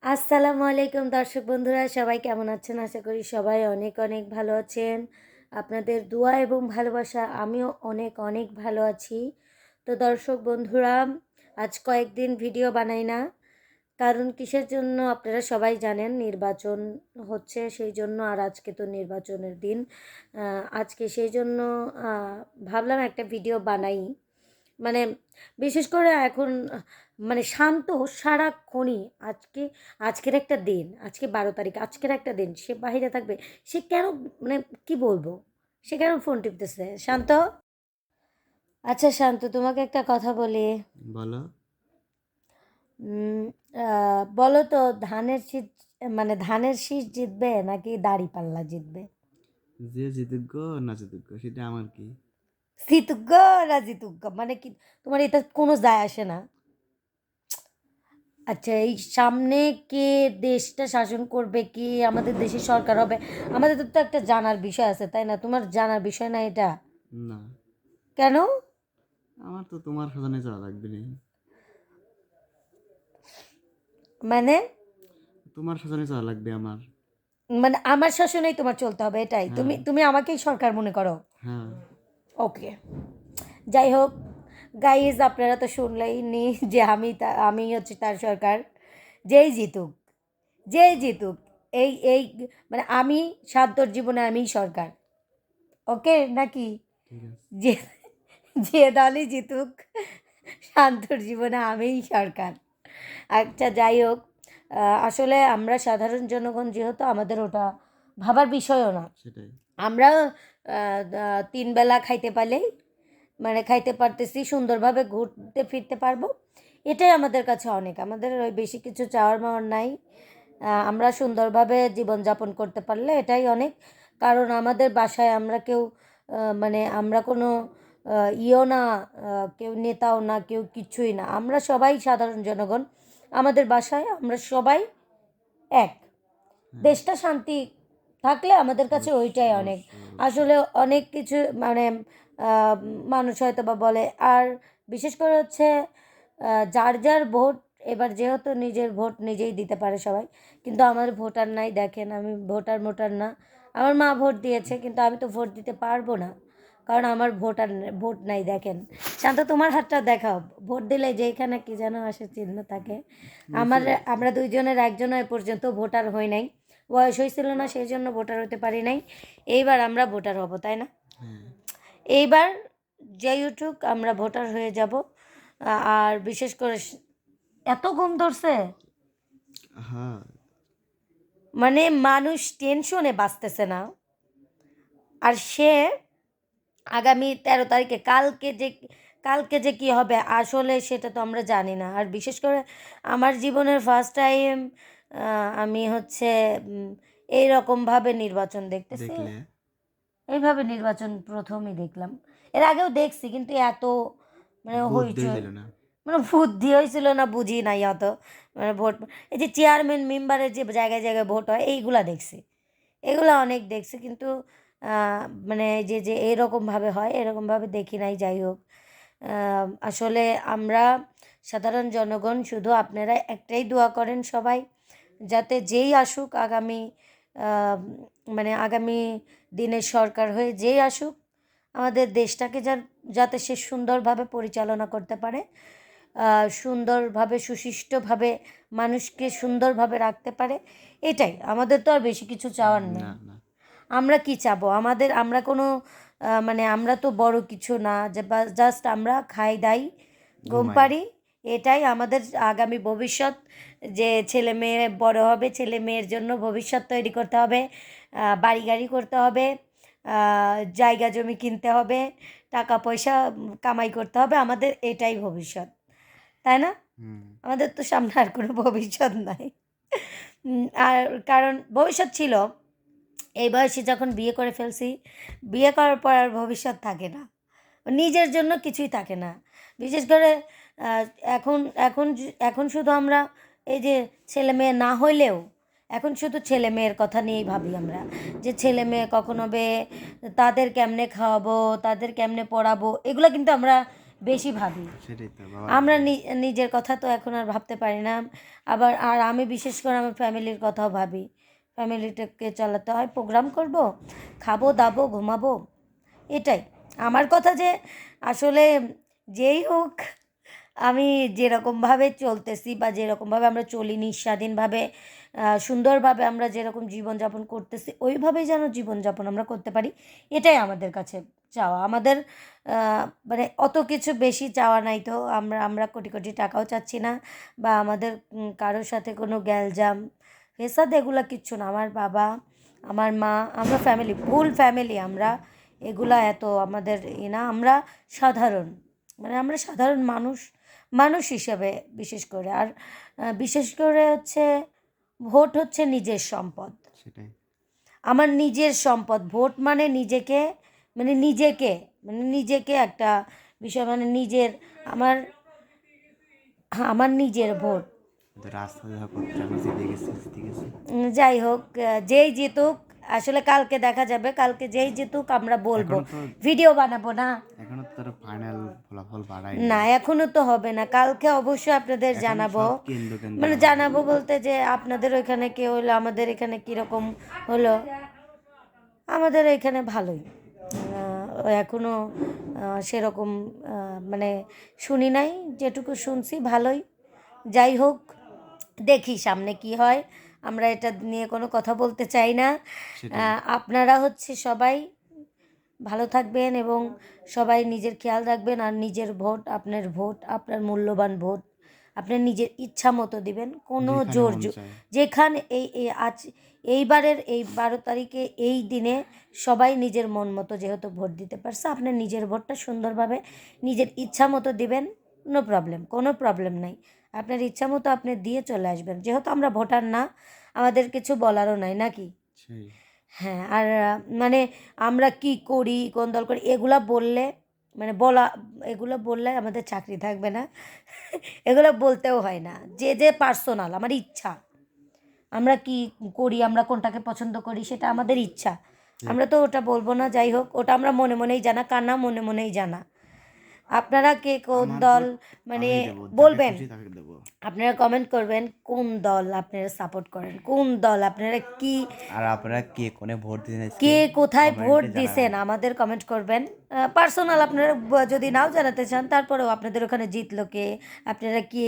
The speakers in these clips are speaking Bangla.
আসসালামু আলাইকুম দর্শক বন্ধুরা, সবাই কেমন আছেন? আশা করি সবাই অনেক অনেক ভালো আছেন। আপনাদের দোয়া এবং ভালোবাসা আমিও অনেক অনেক ভালো আছি। তো দর্শক বন্ধুরা, আজ কয়েকদিন ভিডিও বানাই না, কারণ কিসের জন্য আপনারা সবাই জানেন, নির্বাচন হচ্ছে সেই জন্য। আর আজকে তো নির্বাচনের দিন। আজকে সেই জন্য ভাবলাম একটা ভিডিও বানাই। মানে বিশেষ করে এখন মানে শান্ত সারাক্ষণই আজকের একটা দিন, আজকে 12 তারিখ, আজকের একটা দিন সে বাইরে থাকবে। সে কেন, মানে কি বলবো, সে কেন ফোন টিপতেছে? শান্ত, আচ্ছা শান্ত, তোমাকে একটা কথা বলি। বলো। উম, বলো তো, ধানের শীষ, মানে ধানের শীষ জিতবে নাকি দাঁড়িপাল্লা জিতবে? যে জিতুক গো না জিতুক গো সেটা আমার কি। জিতুক গো না জিতুক গো, মানে কি? তোমার এটা কোনো যায় আসে না? আচ্ছা, এই সামনে কে দেশটা শাসন করবে, কি আমাদের দেশের সরকার হবে, আমাদের তো একটা জানার বিষয় আছে, তাই না? তোমার জানার বিষয় না এটা? না, কেন? আমার তো তোমার সাজানে যাওয়া লাগবে না। মানে তোমার সাজানে যাওয়া লাগবে আমার। মানে আমার শাসনেই তোমার চলতে হবে, এটাই? হ্যাঁ। তুমি তুমি আমাকেই সরকার মনে করো? হ্যাঁ। ওকে, যাই হোক গাইজ, আপনারা তো শুনলেই নি যে আমি হচ্ছে তার সরকার। যেই জিতুক, যেই জিতুক, এই মানে আমি সাদ্যর জীবনে আমিই সরকার। ওকে নাকি? ঠিক আছে। যে যে দলই জিতুক, শান্তর জীবনে আমিই সরকার। আচ্ছা যাই হোক, আসলে আমরা সাধারণ জনগণ যেহেতু, আমাদের ওটা ভাবার বিষয়ও না। সেটাই। আমরা 3 বেলা খাইতে পারলেই, মানে খাইতে পারতেছি, সুন্দরভাবে ঘুরতে ফিরতে পারবো, এটাই আমাদের কাছে অনেক। আমাদের ওই বেশি কিছু চাওয়ার মাওয়ার নাই। আমরা সুন্দরভাবে জীবনযাপন করতে পারলে এটাই অনেক। কারণ আমাদের বাসায় আমরা কেউ মানে আমরা কোনো ইয়েও না, কেউ নেতাও না, কেউ কিছুই না, আমরা সবাই সাধারণ জনগণ। আমাদের বাসায় আমরা সবাই এক। হ্যাঁ। দেশটা শান্তি থাকলে আমাদের কাছে ওইটাই অনেক। অবশ্যই অবশ্যই। আসলে অনেক কিছু মানে আহ, মানুষ হয়তো বা বলে, আর বিশেষ করে হচ্ছে যার যার ভোট, এবার যেহেতু নিজের ভোট নিজেই দিতে পারে সবাই, কিন্তু আমার ভোটার নাই। দেখেন, আমি ভোটার মোটার না। আমার মা ভোট দিয়েছে, কিন্তু আমি তো ভোট দিতে পারবো না, কারণ আমার ভোট নাই। দেখেন শান্ত, তোমার হাতটা দেখাও। ভোট দিলে যেখানে কি যেন আসে চিহ্ন থাকে। বুঝতে আমার, পেরেছি। আমরা দুইজনের একজনও এ পর্যন্ত ভোটার হই নাই। বয়স হয়েছিল না, সেই জন্য ভোটার হতে পারি নাই। এইবার আমরা ভোটার হব, তাই না? হ্যাঁ। এইবার যেই উঠুক আমরা ভোটার হয়ে যাব। আর বিশেষ করে এত ঘুম ধরছে, হ্যাঁ। মানে মানুষ টেনশনে বাঁচতেছে না। আর সে আগামী 13 তারিখে, কালকে যে কি হবে আসলে সেটা তো আমরা জানি না। আর বিশেষ করে আমার জীবনের ফার্স্ট টাইম আমি হচ্ছে উম, এইরকমভাবে নির্বাচন দেখতেছি। দেখলে। এইভাবে নির্বাচন প্রথমই দেখলাম। এর আগেও দেখছি, কিন্তু এত মানে বুদ্ধি হইচই, ছিল না। মানে বুদ্ধি হয়েছিল না, বুঝি নাই অত। মানে ভোট, এই যে চেয়ারম্যান মেম্বারের যে জায়গায় জায়গায় ভোট হয়, এইগুলা দেখছি, এগুলো অনেক দেখছি, কিন্তু মানে এই যে যে এরকমভাবে হয় এরকমভাবে দেখি নাই। যাই হোক, আসলে আমরা সাধারণ জনগণ, শুধু আপনারা একটাই দোয়া করেন সবাই, যাতে যেই আসুক আগামী আহ, মানে আগামী দিনের সরকার হয়ে যেই আসুক, আমাদের দেশটাকে যাতে সে সুন্দরভাবে পরিচালনা করতে পারে, সুন্দরভাবে সুশিষ্টভাবে মানুষকে সুন্দরভাবে রাখতে পারে। এটাই আমাদের, তো আর বেশি কিছু চাওয়ার নেই। না না। আমরা কি চাবো? আমরা কোনো মানে আমরা তো বড় কিছু না, যে জাস্ট আমরা খাই দাই, ঘুম ঘুমাই। পাড়ি, এটাই আমাদের আগামী ভবিষ্যৎ। যে ছেলে মেয়ে বড় হবে, ছেলে মেয়ের জন্য ভবিষ্যৎ তৈরি করতে হবে, বাড়ি গাড়ি করতে হবে, জায়গা জমি কিনতে হবে, টাকা পয়সা কামাই করতে হবে, আমাদের এটাই ভবিষ্যৎ, তাই না? হুম। আমাদের তো সামনে আর কোনো ভবিষ্যৎ নাই। আর কারণ ভবিষ্যৎ ছিল, এই বয়সে যখন বিয়ে করে ফেলছি, বিয়ে করার পর আর ভবিষ্যৎ থাকে না, নিজের জন্য কিছুই থাকে না। বিশেষ করে আহ, এখন এখন শুধু আমরা এই যে ছেলে মেয়ে না হইলেও, এখন শুধু ছেলে মেয়ের কথা নিয়েই ভাবি আমরা, যে ছেলে মেয়ে কখন হবে, তাদের কেমনে খাওয়াবো, তাদের কেমনে পড়াবো, এগুলো কিন্তু আমরা বেশি ভাবি। সেটাই তো বাবা। আমরা নিজের কথা তো এখন আর ভাবতে পারি না। আবার আর আমি বিশেষ করে আমার ফ্যামিলির কথাও ভাবি। ফ্যামিলিটাকে চালাতে হয়, প্রোগ্রাম করব, খাবো দাবো ঘুমাবো, এটাই আমার কথা। যে আসলে যেই হোক, আমি যেরকমভাবে চলতেছি বা যেরকমভাবে আমরা চলি নিঃস্বাধীনভাবে, সুন্দরভাবে আমরা যেরকম জীবনযাপন করতেছি ওইভাবেই যেন জীবনযাপন আমরা করতে পারি, এটাই আমাদের কাছে চাওয়া। আমাদের মানে অত কিছু বেশি চাওয়া নাই তো। আমরা কোটি কোটি টাকাও চাচ্ছি না, বা আমাদের কারোর সাথে কোনো গ্যালজাম ফেসাদ এগুলো কিচ্ছু না। আমার বাবা, আমার মা, আমরা ফ্যামিলি, ফুল ফ্যামিলি আমরা। এগুলা এত আমাদের না, আমরা সাধারণ, মানে আমরা সাধারণ মানুষ, মানুষ হিসেবে বিশেষ করে। আর বিশেষ করে হচ্ছে ভোট হচ্ছে নিজের সম্পদ। সেটাই। আমার নিজের সম্পদ ভোট, মানে নিজেকে, মানে নিজেকে, মানে নিজেকে একটা বিষয়, মানে নিজের, আমার আমার নিজের ভোট। তো রাস্তা দেখা করতে আমি জিতে গেছি, জিতে গেছি। যাই হোক, যেই জিতুক, আসলে কালকে দেখা যাবে। কালকে যেই জিতুক আমরা বলবো, এখনো তো ভিডিও বানাবো না। এখনো তো তার ফাইনাল ফলাফল বাড়াই না, নাই। এখনো তো হবে না, কালকে অবশ্যই আপনাদের এখন জানাবো। সব কেন্দ্র কেন্দ্র মানে হবে। জানাবো বলতে যে আপনাদের ওইখানে কি হলো, আমাদের এখানে কীরকম হলো। আমাদের এখানে ভালোই, এখনও সেরকম মানে শুনি নাই, যেটুকু শুনছি ভালোই। যাই হোক, দেখি সামনে কি হয়। আমরা এটা নিয়ে কোনো কথা বলতে চাই না। সেটাই। আপনারা হচ্ছে সবাই ভালো থাকবেন এবং সবাই নিজের খেয়াল রাখবেন। আর নিজের ভোট, আপনার ভোট, আপনার মূল্যবান ভোট আপনার নিজের ইচ্ছা মতো দিবেন, কোনো যেখানে জোর মন জোর চায়। যেখানে আজ এইবারের এই 12 তারিখে এই দিনে সবাই নিজের মন মতো যেহেতু ভোট দিতে পারছে, আপনার নিজের ভোটটা সুন্দরভাবে নিজের ইচ্ছা মতো দিবেন। নো প্রবলেম, কোনো প্রবলেম নাই। আপনার ইচ্ছা মতো আপনি দিয়ে চলে আসবেন, যেহেতু আমরা ভোটার না, আমাদের কিছু বলারও নাই নাকি। সেই। হ্যাঁ, আর মানে আমরা কি করি, কোন দল করি, এগুলা বললে, মানে বলা, এগুলো বললে আমাদের চাকরি থাকবে না। এগুলো বলতেও হয় না। যে যে পার্সোনাল, আমার ইচ্ছা, আমরা কি করি, আমরা কোনটাকে পছন্দ করি, সেটা আমাদের ইচ্ছা। আমরা তো ওটা বলবো না। যাই হোক, ওটা আমরা মনে মনেই জানা, কান্না মনে মনেই জানা। আপনারা কে কোন আমার দল, ভোট মানে আমিই দেবো, যাকে বলবেন, খুশি তাকে দেবো। আপনারা কমেন্ট করবেন কোন দল আপনারা সাপোর্ট করেন, কোন দল আপনারা কি, আর আপনারা কে কোনে ভোট দিন আজকে কে কোথায় ভোট কমেন্টে জানাবেন। দিছেন আমাদের কমেন্ট করবেন। পার্সোনাল আপনারা যদি নাও জানাতে চান, তারপরেও আপনাদের ওখানে জিতলো কে, আপনারা কি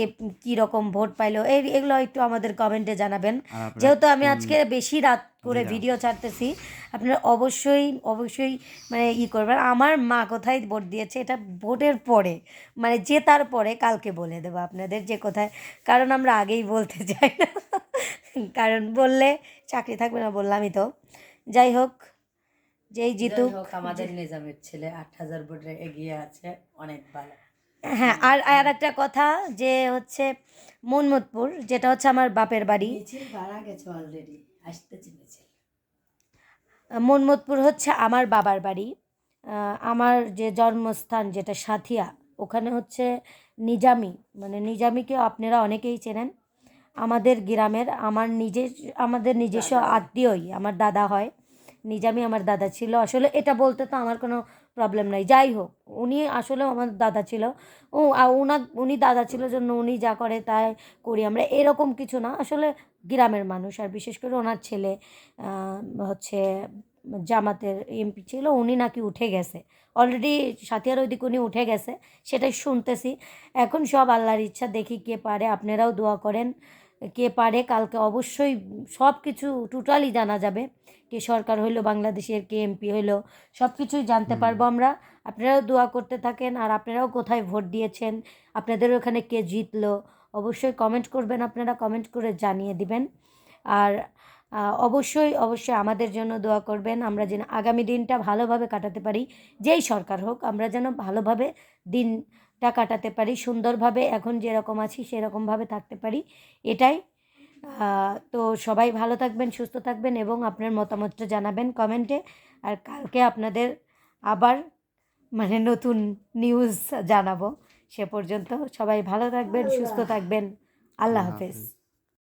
কী রকম ভোট পাইলো, এগুলো একটু আমাদের কমেন্টে জানাবেন। আর আপনারা যেহেতু আমি কোন আজকে বেশি রাত করে জি না। ভিডিও ছাড়তেছি, আপনারা অবশ্যই অবশ্যই মানে করবেন। আমার মা কোথায় ভোট দিয়েছে এটা ভোটের পরে, মানে জেতার পরে কালকে বলে দেবো আপনাদের যে কোথায়। কারণ আমরা আগেই বলতে চাই না, কারণ বললে চাকরি থাকবে না, বললামই তো। যাই হোক, যেই যাই জিতুক। হোক, আমাদের নিজামের ছেলে 8,000 ভোটে এগিয়ে আছে, অনেক ভালো। হ্যাঁ, আর আর একটা কথা, যে হচ্ছে মনমতপুর, যেটা হচ্ছে আমার বাপের বাড়ি। মিছিল ভাড়া গেছে অলরেডি, আসতেছে মিছিল। মনমতপুর হচ্ছে আমার বাবার বাড়ি। আমার যে জন্মস্থান যেটা সাথিয়া, ওখানে হচ্ছে নিজামি, মানে নিজামিকে আপনারা অনেকেই চেনেন। আমাদের গ্রামের, আমাদের নিজস্ব আত্মীয়ই আমার দাদা হয়। নিজামি আমার দাদা ছিল। আসলে এটা বলতে তো আমার কোনো প্রবলেম নাই। যাই হোক, উনি আসলেও আমার দাদা ছিল। উনি দাদা ছিল জন্য উনি যা করে তাই করি আমরা, এরকম কিছু না। আসলে গ্রামের মানুষ, আর বিশেষ করে ওনার ছেলে হচ্ছে জামাতের এমপি ছিল, উনি নাকি উঠে গেছে অলরেডি, সাথিয়ার ওইদিকে উনি উঠে গেছে, সেটাই শুনতেছি। এখন সব আল্লাহর ইচ্ছা, দেখি কে পারে। আপনারাও দোয়া করেন, কে পারে। কালকে অবশ্যই সব কিছু টোটালি জানা যাবে, কে সরকার হইলো বাংলাদেশের, কে এমপি হইলো, সব কিছুই জানতে পারবো আমরা। আপনারাও দোয়া করতে থাকেন। আর আপনারাও কোথায় ভোট দিয়েছেন, আপনাদের ওখানে কে জিতলো, অবশ্যই কমেন্ট করবেন। আপনারা কমেন্ট করে জানিয়ে দিবেন। আর অবশ্যই অবশ্যই আমাদের জন্য দোয়া করবেন, আমরা যেন আগামী দিনটা ভালোভাবে কাটাতে পারি। যেই সরকার হোক, আমরা যেন ভালোভাবে দিনটা কাটাতে পারি, সুন্দরভাবে এখন যেরকম আছি সেরকমভাবে থাকতে পারি, এটাই। তো সবাই ভালো থাকবেন, সুস্থ থাকবেন এবং আপনার মতামতটা জানাবেন কমেন্টে। আর কালকে আপনাদের আবার মানে নতুন নিউজ জানাবো। সে পর্যন্ত সবাই ভালো থাকবেন, সুস্থ থাকবেন। আল্লাহ আল্লাহ হাফেজ। হাফেজ।